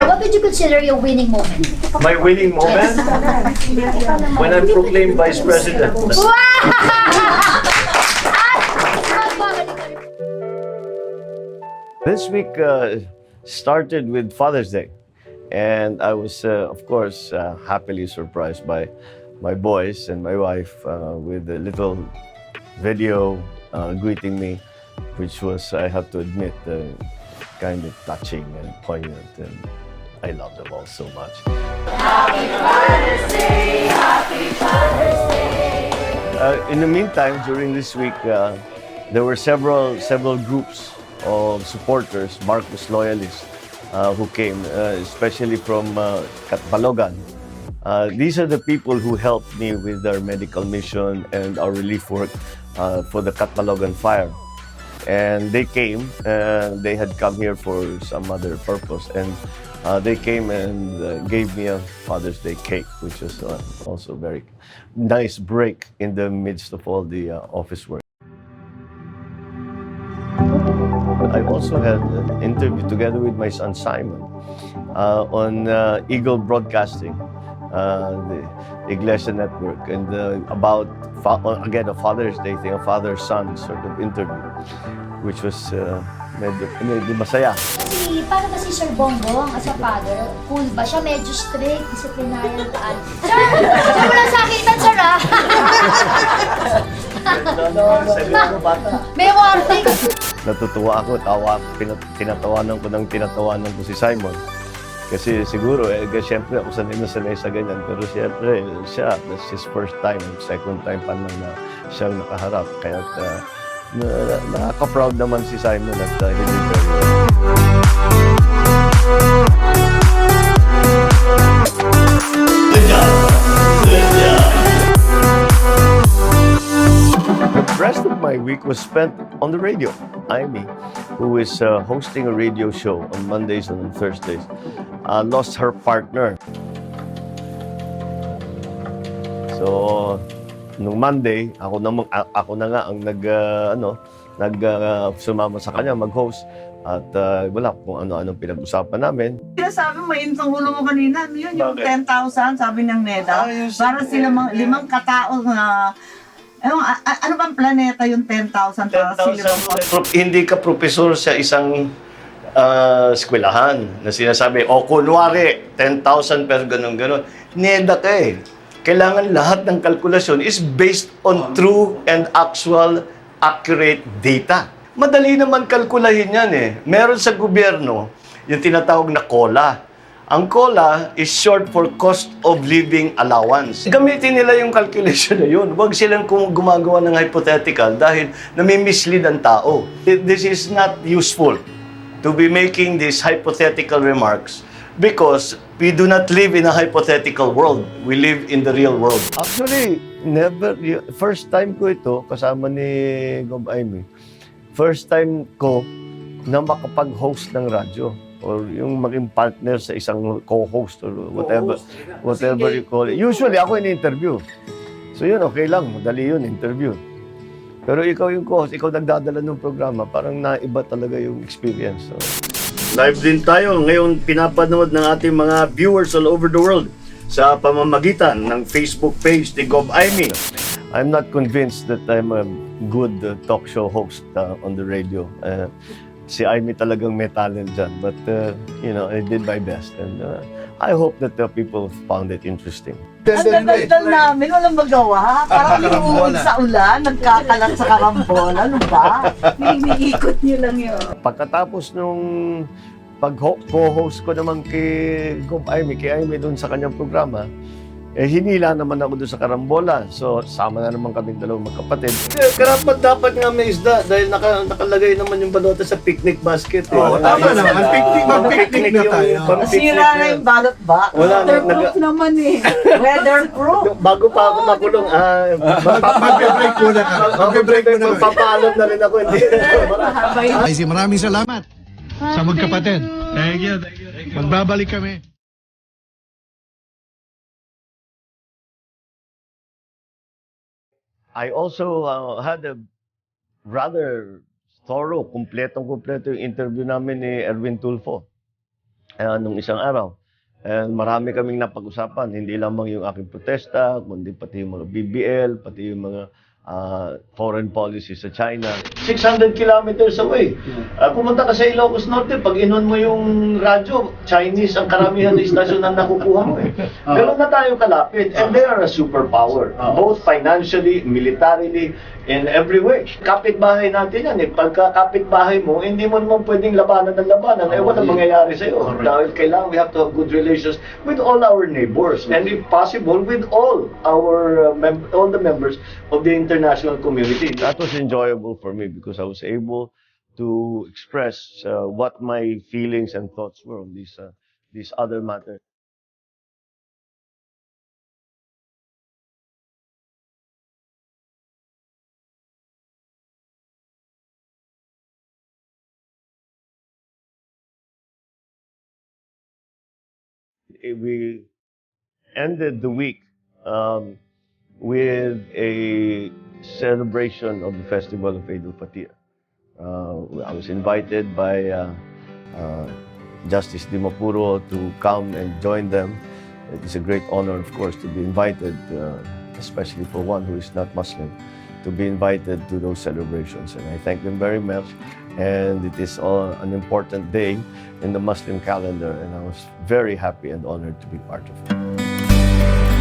What would you consider your winning moment? My winning moment? When I'm proclaimed Vice President. This week started with Father's Day. And I was, of course, happily surprised by my boys and my wife with a little video greeting me, which was, I have to admit, kind of touching and poignant. And I love them all so much. Happy Father's Day! Happy Father's Day! In the meantime, during this week, there were several groups of supporters, Marcos loyalists, who came, especially from Catbalogan. These are the people who helped me with our medical mission and our relief work for the Catbalogan fire. And they came, they had come here for some other purpose, and they came and gave me a Father's Day cake, which was also a very nice break in the midst of all the office work. I also had an interview together with my son Simon on Eagle Broadcasting, the Iglesia Network, and about, again, a Father's Day thing, a father-son sort of interview, which was medyo masaya. Kasi, paano ba si Sir Bongo, as a father? Cool ba siya? Medyo strict, disciplinarian taan. Sir, sir, wala sakitan, sir, ah! May warning! Natutuwa ako, tinatawanan ko si Simon. Kasi siguro, siyempre ako sanay sa ganyan. Pero siyempre, that's his first time, second time pa na siya nakaharap. Kaya nakaka-proud naman si Simon at he did very well. The rest of my week was spent on the radio. Amy, who is hosting a radio show on Mondays and on Thursdays, lost her partner. So, nung Monday, ako na nga ang sumama sa kanya mag-host at wala kung ano-anong pinag-usapan namin. Sabi mo, yung ulo mo kanina, yun, yung 10,000, sabi ng NEDA. Para sila limang katao na ano bang planeta yung 10,000 para sila? Hindi ka profesor sa isang eskwelahan na sinasabi, kunwari, 10,000 pero ganun-ganun. NEDA ka eh. Kailangan lahat ng kalkulasyon is based on true and actual accurate data. Madali naman kalkulahin yan eh. Meron sa gobyerno yung tinatawag na COLA. Ang COLA is short for Cost of Living Allowance. Gamitin nila yung calculation na yun. Huwag silang gumagawa ng hypothetical dahil nami-mislead ang tao. This is not useful to be making these hypothetical remarks because we do not live in a hypothetical world. We live in the real world. Actually, first time ko ito kasama ni Gob Amy. First time ko na makapag-host ng radyo or yung maging partner sa isang co-host or whatever you call it. Usually, ako in-interview. So yun, okay lang. Madali yun, interview. Pero ikaw yung co-host, ikaw nagdadala ng programa, parang naiba talaga yung experience. So, live din tayo. Ngayon, pinapanood ng ating mga viewers all over the world sa pamamagitan ng Facebook page ni Gob Amy. I'm not convinced that I'm a good talk show host on the radio. Si Amy talagang may talent dyan. But, I did my best. And I hope that people found it interesting. Ang daldal namin, walang magawa. Parang inuuwi sa ulan, nagkakalat sa karambola. Ano ba? Iniikot niyo lang yun. Pagkatapos nung pag-co-host ko naman kay Amy doon sa kanyang programa, hinila naman ako doon sa karambola. So, sama na naman kaming dalawang magkapatid. Karapat dapat nga may isda dahil nakalagay naman yung balota sa picnic basket. Tama naman. Picnic na tayo. Sira na yung balot ba? Weatherproof naman eh. Weatherproof. Bago pa ako makulong, Mag-break muna ka. Mag-break muna ka. magpapaalam na rin ako. Maraming salamat sa magkapatid. Thank you. Magbabalik kami. I also had a rather thorough, kompleto yung interview namin ni Erwin Tulfo. nung isang araw. And marami kaming napag-usapan, hindi lamang yung aking protesta, kundi pati yung mga BBL, pati yung mga foreign policy sa China. 600 kilometers away. Pumunta ka sa Ilocos Norte, pag inon mo yung radyo, Chinese ang karamihan na istasyon na nakukuha mo eh. Pero na tayo kalapit, and they are a superpower, both financially, militarily, in every way. Kapitbahay natin yan eh. Pagka kapitbahay mo, hindi mo naman pwedeng labanan ng labanan. Wala mangyayari sa'yo. Dahil kailangan we have to have good relations with all our neighbors, and if possible, with all our all the members of the international community. That was enjoyable for me because I was able to express what my feelings and thoughts were on these other matters. We ended the week with a celebration of the Festival of Eid al-Fitr. I was invited by Justice Dimapuro to come and join them. It is a great honor, of course, to be invited, especially for one who is not Muslim, to be invited to those celebrations. And I thank them very much. And it is an important day in the Muslim calendar, and I was very happy and honored to be part of it.